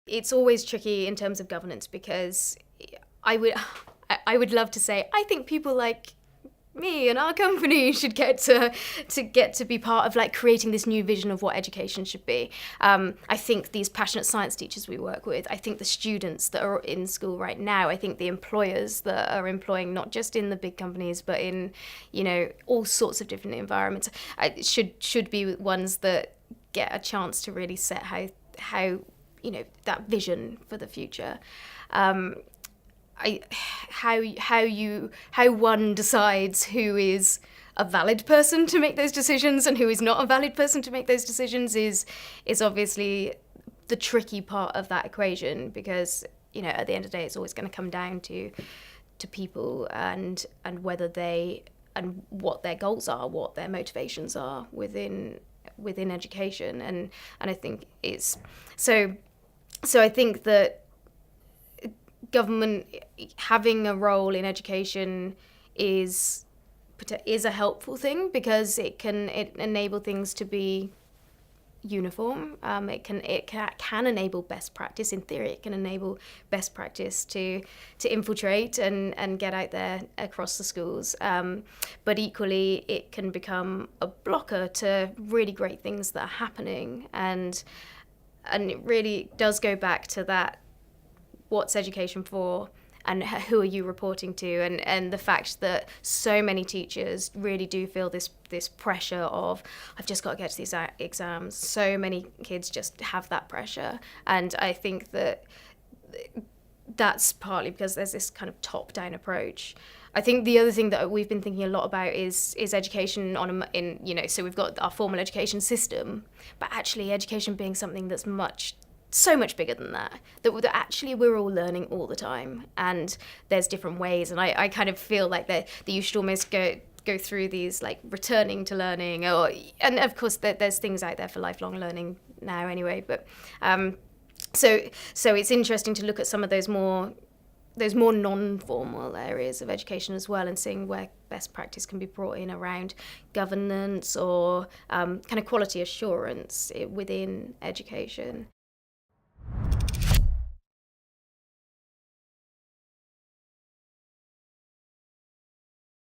It's always tricky in terms of governance, because I would I would love to say I think people like me and our company should get to be part of like creating this new vision of what education should be. I think these passionate science teachers we work with, I think the students that are in school right now, I think the employers that are employing not just in the big companies but in, all sorts of different environments, should be ones that get a chance to really set how that vision for the future. How one decides who is a valid person to make those decisions and who is not a valid person to make those decisions is obviously the tricky part of that equation, because at the end of the day it's always going to come down to people and whether they and what their goals are, what their motivations are within education, and I think it's so I think that government having a role in education is a helpful thing, because it enable things to be uniform. It can enable best practice. In theory, it can enable best practice to infiltrate and get out there across the schools. But equally, it can become a blocker to really great things that are happening, and it really does go back to that: what's education for, and who are you reporting to, and the fact that so many teachers really do feel this pressure of, I've just got to get to these exams. So many kids just have that pressure, and I think that's partly because there's this kind of top-down approach. I think the other thing that we've been thinking a lot about is education so we've got our formal education system, but actually education being something that's so much bigger than that actually we're all learning all the time, and there's different ways, and I kind of feel like that you should almost go through these like returning to learning, and of course there's things out there for lifelong learning now anyway, but so it's interesting to look at some of those more non-formal areas of education as well, and seeing where best practice can be brought in around governance or kind of quality assurance within education.